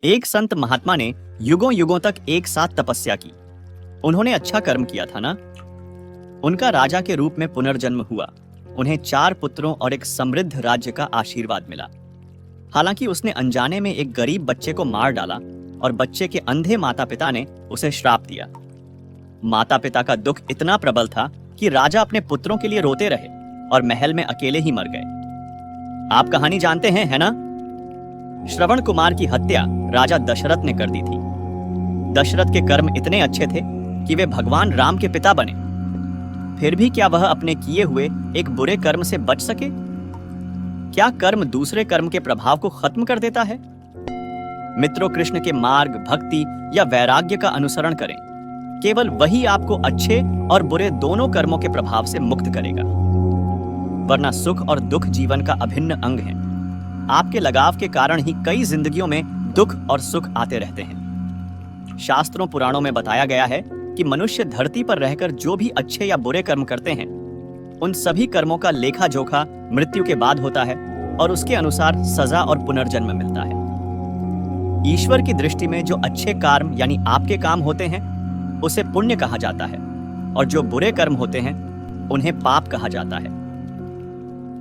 एक संत महात्मा ने युगों युगों तक एक साथ तपस्या की। उन्होंने अच्छा कर्म किया था ना। उनका राजा के रूप में पुनर्जन्म हुआ। उन्हें 4 पुत्रों और एक समृद्ध राज्य का आशीर्वाद मिला। हालांकि उसने अनजाने में एक गरीब बच्चे को मार डाला और बच्चे के अंधे माता पिता ने उसे श्राप दिया। माता पिता का दुख इतना प्रबल था कि राजा अपने पुत्रों के लिए रोते रहे और महल में अकेले ही मर गए। आप कहानी जानते हैं, है ना? श्रवण कुमार की हत्या राजा दशरथ ने कर दी थी। दशरथ के कर्म इतने अच्छे थे कि वे भगवान राम के पिता बने। फिर भी क्या वह अपने किए हुए एक बुरे कर्म से बच सके? क्या कर्म दूसरे कर्म के प्रभाव को खत्म कर देता है? मित्रों, कृष्ण के मार्ग, भक्ति या वैराग्य का अनुसरण करें। केवल वही आपको अच्छे और बुरे दोनों कर्मों के प्रभाव से मुक्त करेगा। वरना सुख और दुख जीवन का अभिन्न अंग है। आपके लगाव के कारण ही कई जिंदगियों में दुख और सुख आते रहते हैं। शास्त्रों पुराणों में बताया गया है कि मनुष्य धरती पर रहकर जो भी अच्छे या बुरे कर्म करते हैं, उन सभी कर्मों का लेखा जोखा मृत्यु के बाद होता है और उसके अनुसार सजा और पुनर्जन्म मिलता है। ईश्वर की दृष्टि में जो अच्छे कर्म यानी आपके काम होते हैं उसे पुण्य कहा जाता है, और जो बुरे कर्म होते हैं उन्हें पाप कहा जाता है।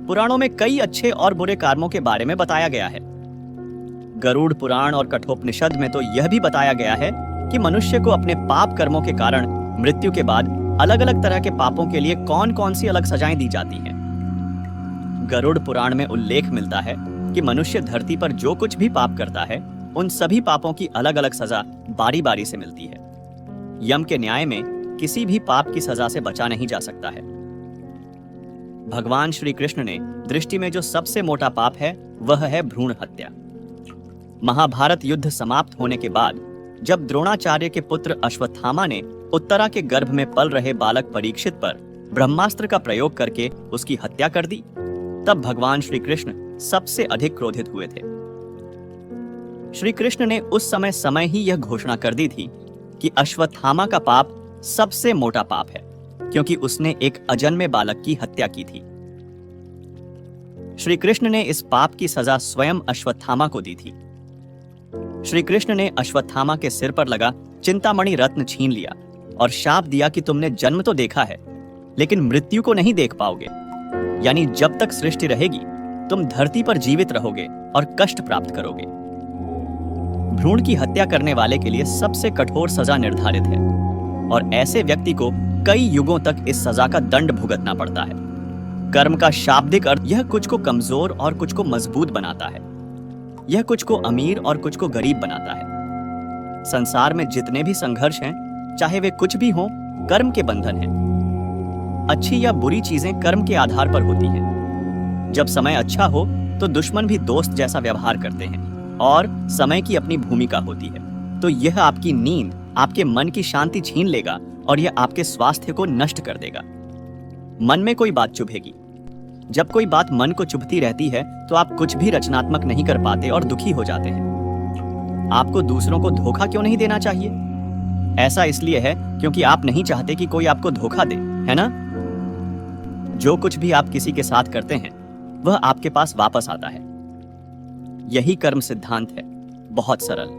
पुराणों में कई अच्छे और बुरे कर्मों के बारे में बताया गया है। गरुड़ पुराण और कठोपनिषद में तो यह भी बताया गया है कि मनुष्य को अपने पाप कर्मों के कारण मृत्यु के बाद अलग अलग तरह के पापों के लिए कौन कौन सी अलग सजाएं दी जाती हैं। गरुड़ पुराण में उल्लेख मिलता है कि मनुष्य धरती पर जो कुछ भी पाप करता है, उन सभी पापों की अलग अलग सजा बारी बारी से मिलती है। यम के न्याय में किसी भी पाप की सजा से बचा नहीं जा सकता है। भगवान श्री कृष्ण ने दृष्टि में जो सबसे मोटा पाप है वह है भ्रूण हत्या। महाभारत युद्ध समाप्त होने के बाद जब द्रोणाचार्य के पुत्र अश्वत्थामा ने उत्तरा के गर्भ में पल रहे बालक परीक्षित पर ब्रह्मास्त्र का प्रयोग करके उसकी हत्या कर दी, तब भगवान श्री कृष्ण सबसे अधिक क्रोधित हुए थे। श्री कृष्ण ने उस समय ही यह घोषणा कर दी थी कि अश्वत्थामा का पाप सबसे मोटा पाप है, क्योंकि उसने एक अजन्मे बालक की हत्या की थी। श्री कृष्ण ने इस पाप की सजा स्वयं अश्वत्थामा को दी थी। श्री कृष्ण ने अश्वत्थामा के सिर पर लगा चिंतामणि रत्न छीन लिया और शाप दिया कि तुमने जन्म तो देखा है, लेकिन मृत्यु को नहीं देख पाओगे। यानी जब तक सृष्टि रहेगी तुम धरती पर जीवित रहोगे और कष्ट प्राप्त करोगे। भ्रूण की हत्या करने वाले के लिए सबसे कठोर सजा निर्धारित है, और ऐसे व्यक्ति को कई युगों तक इस सजा का दंड भुगतना पड़ता है। कर्म का शाब्दिक अर्थ यह कुछ को कमजोर और कुछ को मजबूत बनाता है। यह कुछ को अमीर और कुछ को गरीब बनाता है। संसार में जितने भी संघर्ष हैं, चाहे वे कुछ भी हों, कर्म के बंधन हैं। अच्छी या बुरी चीजें कर्म के आधार पर होती हैं। जब समय अच्छा हो तो दुश्मन भी दोस्त जैसा व्यवहार करते हैं, और समय की अपनी भूमिका होती है तो यह आपकी नींद, आपके मन की शांति छीन लेगा और यह आपके स्वास्थ्य को नष्ट कर देगा। मन में कोई बात चुभेगी। जब कोई बात मन को चुभती रहती है तो आप कुछ भी रचनात्मक नहीं कर पाते और दुखी हो जाते हैं। आपको दूसरों को धोखा क्यों नहीं देना चाहिए? ऐसा इसलिए है क्योंकि आप नहीं चाहते कि कोई आपको धोखा दे, है ना? जो कुछ भी आप किसी के साथ करते हैं वह आपके पास वापस आता है। यही कर्म सिद्धांत है, बहुत सरल।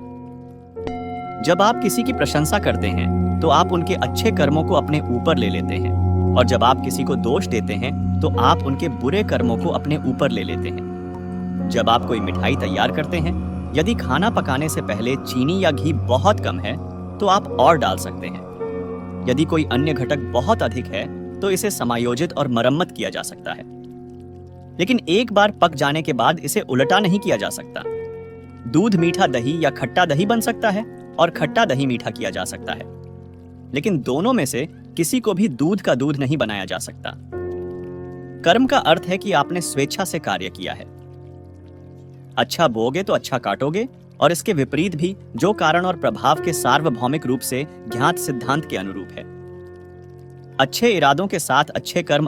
जब आप किसी की प्रशंसा करते हैं तो आप उनके अच्छे कर्मों को अपने ऊपर ले लेते हैं, और जब आप किसी को दोष देते हैं तो आप उनके बुरे कर्मों को अपने ऊपर ले लेते हैं। जब आप कोई मिठाई तैयार करते हैं, यदि खाना पकाने से पहले चीनी या घी बहुत कम है तो आप और डाल सकते हैं। यदि कोई अन्य घटक बहुत अधिक है तो इसे समायोजित और मरम्मत किया जा सकता है। लेकिन एक बार पक जाने के बाद इसे उल्टा नहीं किया जा सकता। दूध मीठा दही या खट्टा दही बन सकता है और खट्टा दही मीठा किया जा सकता है, लेकिन दोनों में से किसी को भी दूध का दूध नहीं बनाया जा सकता। कर्म का अर्थ है कि आपने स्वेच्छा से कार्य किया है। अच्छा बोओगे तो अच्छा काटोगे, और इसके विपरीत भी, जो कारण और प्रभाव के सार्वभौमिक रूप से ज्ञात सिद्धांत के अनुरूप है। अच्छे इरादों के साथ अच्छे कर्म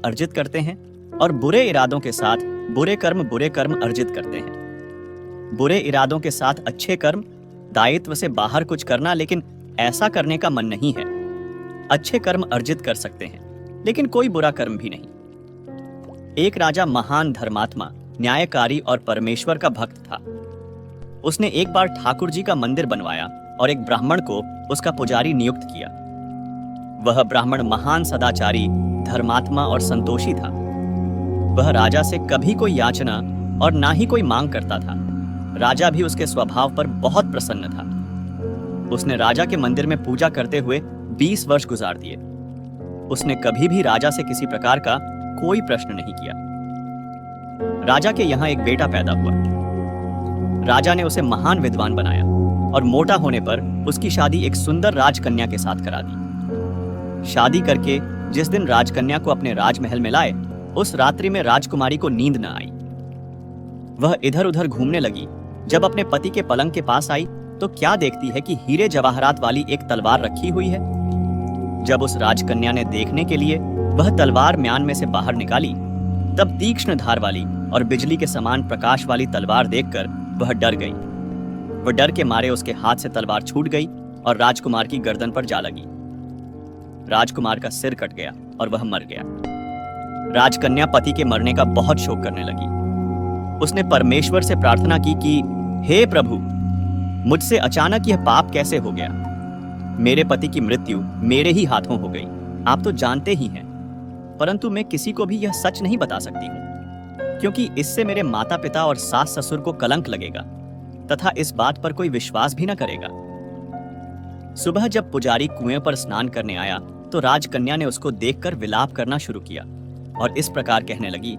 अर्जित करते हैं, और बुरे इरादों के साथ बुरे कर्म अर्जित करते हैं। बुरे इरादों के साथ अच्छे कर्म, दायित्व से बाहर कुछ करना, लेकिन ऐसा करने का मन नहीं है। अच्छे कर्म अर्जित कर सकते हैं, लेकिन कोई बुरा कर्म भी नहीं। एक राजा महान धर्मात्मा, न्यायकारी और परमेश्वर का भक्त था। उसने एक बार ठाकुर जी का मंदिर बनवाया और एक ब्राह्मण को उसका पुजारी नियुक्त किया। वह ब्राह्मण महान सदाचारी, धर्मात्मा और संतोषी था। वह राजा से कभी कोई याचना और ना ही कोई मांग करता था। राजा भी उसके स्वभाव पर बहुत प्रसन्न था। उसने राजा के मंदिर में पूजा करते हुए 20 वर्ष गुजार दिए। उसने कभी भी राजा से किसी प्रकार का कोई प्रश्न नहीं किया। राजा के यहाँ एक बेटा पैदा हुआ। राजा ने उसे महान विद्वान बनाया और मोटा होने पर उसकी शादी एक सुंदर राजकन्या के साथ करा दी। शादी करके जिस दिन राजकन्या को अपने राजमहल में लाए, उस रात्रि में राजकुमारी को नींद न आई। वह इधर उधर घूमने लगी। जब अपने पति के पलंग के पास आई तो क्या देखती है कि हीरे जवाहरात वाली एक तलवार रखी हुई है। जब उस राजकन्या ने देखने के लिए वह तलवार म्यान में से बाहर निकाली, तब तीक्ष्ण धार वाली और बिजली के समान प्रकाश वाली तलवार देखकर वह डर गई। वह डर के मारे उसके हाथ से तलवार छूट गई और राजकुमार की गर्दन पर जा लगी। राजकुमार का सिर कट गया और वह मर गया। राजकन्या पति के मरने का बहुत शोक करने लगी। उसने परमेश्वर से प्रार्थना की कि हे प्रभु, मुझसे अचानक यह पाप कैसे हो गया। मेरे पति की मृत्यु मेरे ही हाथों हो गई। आप तो जानते ही हैं, परंतु मैं किसी को भी यह सच नहीं बता सकती हूँ, क्योंकि इससे मेरे माता पिता और सास ससुर को कलंक लगेगा तथा इस बात पर कोई विश्वास भी न करेगा। सुबह जब पुजारी कुएं पर स्नान करने आया तो राजकन्या ने उसको देखकर विलाप करना शुरू किया और इस प्रकार कहने लगी,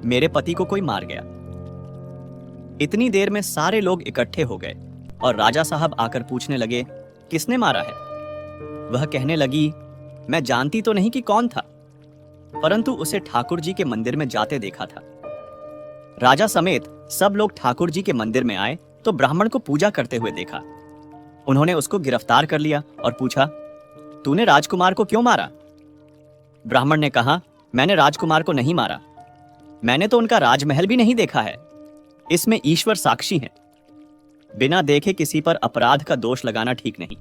मेरे पति को कोई मार गया। इतनी देर में सारे लोग इकट्ठे हो गए और राजा साहब आकर पूछने लगे, किसने मारा है। वह कहने लगी, मैं जानती तो नहीं कि कौन था, परंतु उसे ठाकुर जी के मंदिर में जाते देखा था। राजा समेत सब लोग ठाकुर जी के मंदिर में आए तो ब्राह्मण को पूजा करते हुए देखा। उन्होंने उसको गिरफ्तार कर लिया और पूछा, तूने राजकुमार को क्यों मारा। ब्राह्मण ने कहा, मैंने राजकुमार को नहीं मारा। मैंने तो उनका राजमहल भी नहीं देखा है। इसमें ईश्वर साक्षी है। बिना देखे किसी पर अपराध का दोष लगाना ठीक नहीं।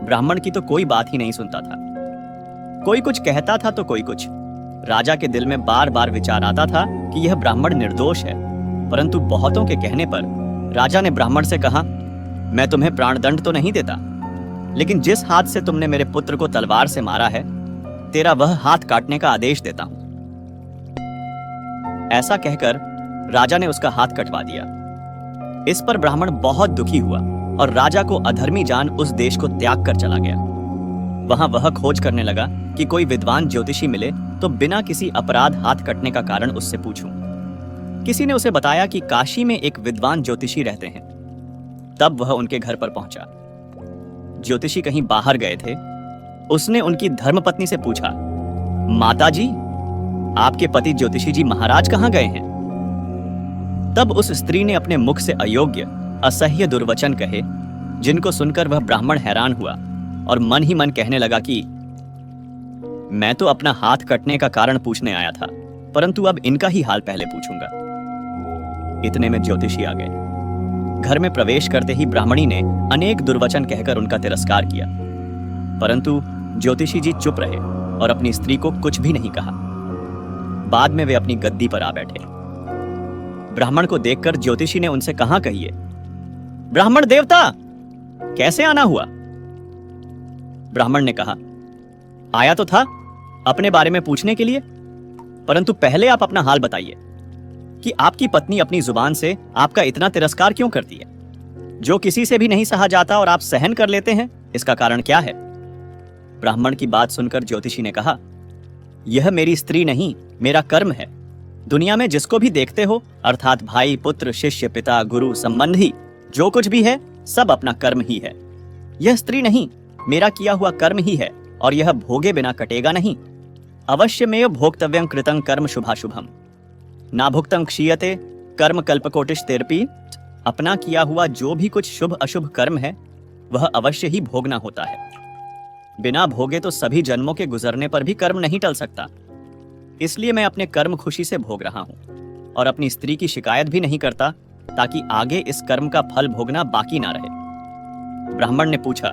ब्राह्मण की तो कोई बात ही नहीं सुनता था। कोई कुछ कहता था तो कोई कुछ। राजा के दिल में बार बार विचार आता था कि यह ब्राह्मण निर्दोष है, परंतु बहुतों के कहने पर राजा ने ब्राह्मण से कहा, मैं तुम्हें प्राणदंड तो नहीं देता, लेकिन जिस हाथ से तुमने मेरे पुत्र को तलवार से मारा है, तेरा वह हाथ काटने का आदेश देता हूं। ऐसा कहकर राजा ने उसका हाथ कटवा दिया। इस पर ब्राह्मण बहुत दुखी हुआ और राजा को अधर्मी जान उस देश को त्याग कर चला गया। वहां वह खोज करने लगा कि कोई विद्वान ज्योतिषी मिले तो बिना किसी अपराध हाथ कटने का कारण उससे पूछूं। किसी ने उसे बताया कि काशी में एक विद्वान ज्योतिषी रहते हैं। तब वह उनके घर पर पहुंचा। ज्योतिषी कहीं बाहर गए थे। उसने उनकी धर्मपत्नी से पूछा, माता जी, आपके पति ज्योतिषी जी महाराज कहां गए हैं। तब उस स्त्री ने अपने मुख से अयोग्य, असह्य दुर्वचन कहे, जिनको सुनकर वह ब्राह्मण हैरान हुआ और मन ही मन कहने लगा कि मैं तो अपना हाथ कटने का कारण पूछने आया था, परंतु अब इनका ही हाल पहले पूछूंगा। इतने में ज्योतिषी आ गए। घर में प्रवेश करते ही ब्राह्मणी ने अनेक दुर्वचन कहकर उनका तिरस्कार किया, परंतु ज्योतिषी जी चुप रहे और अपनी स्त्री को कुछ भी नहीं कहा। बाद में वे अपनी गद्दी पर आ बैठे। ब्राह्मण को देखकर ज्योतिषी ने उनसे कहा, कहिए, ब्राह्मण देवता, कैसे आना हुआ। ब्राह्मण ने कहा, आया तो था अपने बारे में पूछने के लिए, परंतु पहले आप अपना हाल बताइए कि आपकी पत्नी अपनी जुबान से आपका इतना तिरस्कार क्यों करती है। जो किसी से भी नहीं सहा जाता और आप सहन कर लेते हैं, इसका कारण क्या है। ब्राह्मण की बात सुनकर ज्योतिषी ने कहा, यह मेरी स्त्री नहीं, मेरा कर्म है। दुनिया में जिसको भी देखते हो, अर्थात भाई, पुत्र, शिष्य, पिता, गुरु, संबंधी, जो कुछ भी है, सब अपना कर्म ही है। यह स्त्री नहीं, मेरा किया हुआ कर्म ही है और यह भोगे बिना कटेगा नहीं। अवश्यमेव भोक्तव्यं कृतं कर्म शुभाशुभम ना भुक्तं क्षीयते कर्म कल्पकोटिष्तेरपि। अपना किया हुआ जो भी कुछ शुभ अशुभ कर्म है, वह अवश्य ही भोगना होता है। बिना भोगे तो सभी जन्मों के गुजरने पर भी कर्म नहीं टल सकता। इसलिए मैं अपने कर्म खुशी से भोग रहा हूं और अपनी स्त्री की शिकायत भी नहीं करता, ताकि आगे इस कर्म का फल भोगना बाकी ना रहे। ब्राह्मण ने पूछा,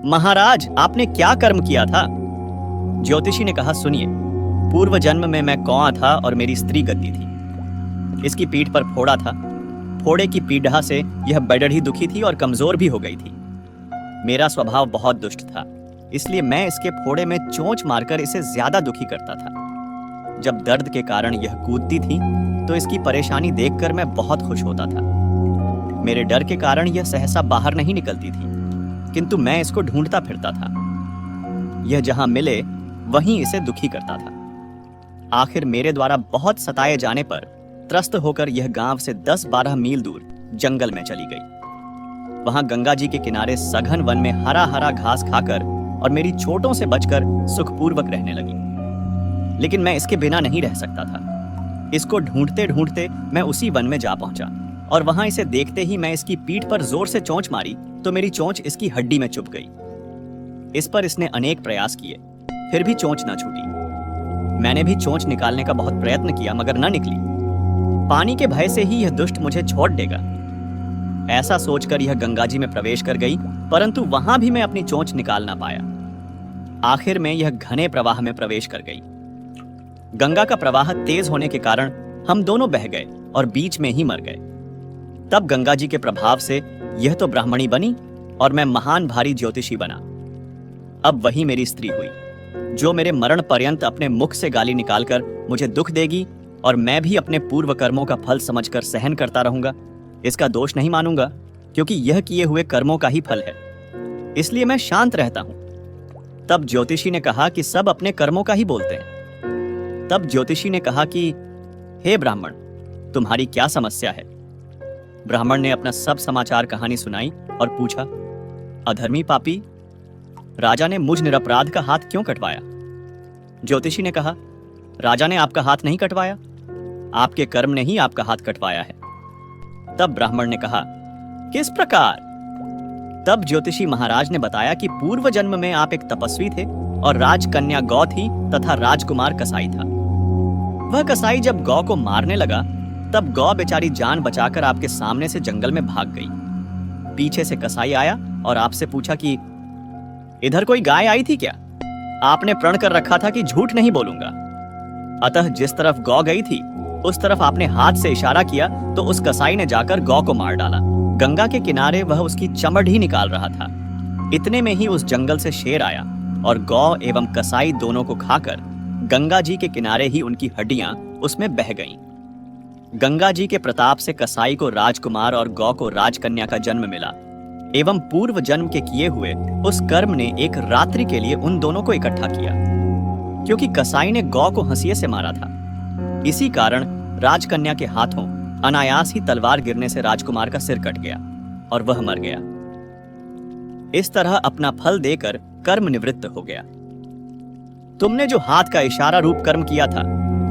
महाराज, आपने क्या कर्म किया था। ज्योतिषी ने कहा, सुनिए, पूर्व जन्म में मैं कौआ था और मेरी स्त्री गद्दी थी। इसकी पीठ पर फोड़ा था। फोड़े की पीड़ा से यह बेडढ़ी दुखी थी और कमजोर भी हो गई थी। मेरा स्वभाव बहुत दुष्ट था, इसलिए मैं इसके फोड़े में चोंच मारकर इसे ज्यादा दुखी करता था। जब दर्द के कारण यह कूदती थी तो इसकी परेशानी देखकर मैं बहुत खुश होता था। मेरे डर के कारण यह सहसा बाहर नहीं निकलती थी, किंतु मैं इसको ढूंढता फिरता था। यह जहां मिले वहीं इसे दुखी करता था। आखिर मेरे द्वारा बहुत सताए जाने पर त्रस्त होकर यह गांव से 10-12 मील दूर जंगल में चली गई। वहां गंगा जी के किनारे सघन वन में हरा हरा घास खाकर और मेरी चोटों से बचकर सुखपूर्वक रहने लगी। लेकिन मैं इसके बिना नहीं रह सकता था। इसको ढूंढते ढूंढते मैं उसी वन में जा पहुंचा और वहां इसे देखते ही मैं इसकी पीठ पर जोर से चोंच मारी तो मेरी चोंच इसकी हड्डी में चुभ गई। इस पर इसने अनेक प्रयास किए, फिर भी चोंच न छूटी। मैंने भी चोंच निकालने का बहुत प्रयत्न किया, मगर न निकली। पानी के भय से ही यह दुष्ट मुझे छोड़ देगा, ऐसा सोचकर यह गंगा जी में प्रवेश कर गई, परंतु वहां भी मैं अपनी चोंच निकाल ना पाया। आखिर में यह घने प्रवाह में प्रवेश कर गई। गंगा का प्रवाह तेज होने के कारण हम दोनों बह गए और बीच में ही मर गए। तब गंगा जी के प्रभाव से यह तो ब्राह्मणी बनी और मैं महान भारी ज्योतिषी बना। अब वही मेरी स्त्री हुई, जो मेरे मरण पर्यंत अपने मुख से गाली निकालकर मुझे दुख देगी और मैं भी अपने पूर्व कर्मों का फल समझकर सहन करता रहूंगा। इसका दोष नहीं मानूंगा, क्योंकि यह किए हुए कर्मों का ही फल है, इसलिए मैं शांत रहता हूं। तब ज्योतिषी ने कहा कि सब अपने कर्मों का ही बोलते हैं। तब ज्योतिषी ने कहा कि हे ब्राह्मण, तुम्हारी क्या समस्या है? ब्राह्मण ने अपना सब समाचार कहानी सुनाई और पूछा, अधर्मी पापी, राजा ने मुझ निरपराध का हाथ क्यों कटवाया? ज्योतिषी ने कहा, राजा ने आपका हाथ नहीं कटवाया, आपके कर्म ने ही आपका हाथ कटवाया है। तब ब्राह्मण ने कहा, किस प्रकार? तब ज्योतिषी महाराज ने बताया कि पूर्व जन्म में आप एक तपस्वी थे और राजकन्या गौ थी तथा राजकुमार कसाई था। वह कसाई जब गौ को मारने लगा तब गौ बेचारी जान बचाकर आपके सामने से जंगल में भाग गई। पीछे से कसाई आया और आपसे पूछा कि इधर कोई गाय आई थी क्या? आपने प्रण कर रखा था कि झूठ नहीं बोलूंगा। अतः जिस तरफ गौ गई थी उस तरफ आपने हाथ से इशारा किया तो उस कसाई ने जाकर गौ को मार डाला। गंगा के किनारे वह उसकी चमड़ ही निकाल रहा था। इतने में ही उस जंगल से शेर आया और गौ एवं कसाई दोनों को खाकर गंगा जी के किनारे ही उनकी हड्डियां उसमें बह गईं। गंगा जी के प्रताप से कसाई को राजकुमार और गौ को राजकन्या का जन्म मिला एवं पूर्व जन्म के किए हुए उस कर्म ने एक रात्रि के लिए उन दोनों को इकट्ठा किया, क्योंकि कसाई ने गौ को हंसिए से मारा था। इसी कारण राजकन्या के हाथों अनायास ही तलवार गिरने से राजकुमार का सिर कट गया और वह मर गया। इस तरह अपना फल देकर कर्म निवृत्त हो गया। तुमने जो हाथ का इशारा रूप कर्म किया था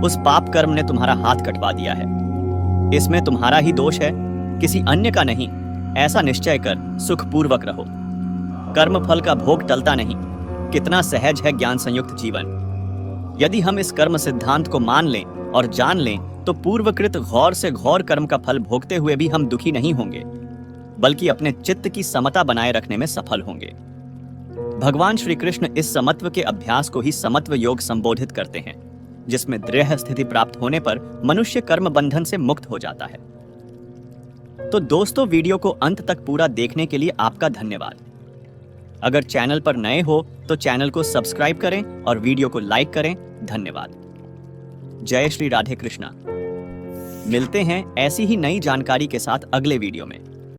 उस पाप कर्म ने तुम्हारा हाथ कटवा दिया है। इसमें तुम्हारा ही दोष है, किसी अन्य का नहीं। ऐसा निश्चय कर सुखपूर्वक रहो। कर्म फल का भोग टलता नहीं। कितना सहज है ज्ञान संयुक्त जीवन। यदि हम इस कर्म सिद्धांत को मान लें और जान लें तो पूर्वकृत घौर से घौर कर्म का फल भोगते हुए भी हम दुखी नहीं होंगे, बल्कि अपने चित्त की समता बनाए रखने में सफल होंगे। भगवान श्री कृष्ण इस समत्व के अभ्यास को ही समत्व योग संबोधित करते हैं, जिसमें दृढ़ स्थिति प्राप्त होने पर मनुष्य कर्म बंधन से मुक्त हो जाता है। तो दोस्तों, वीडियो को अंत तक पूरा देखने के लिए आपका धन्यवाद। अगर चैनल पर नए हो तो चैनल को सब्सक्राइब करें और वीडियो को लाइक करें। धन्यवाद। जय श्री राधे कृष्णा। मिलते हैं ऐसी ही नई जानकारी के साथ अगले वीडियो में।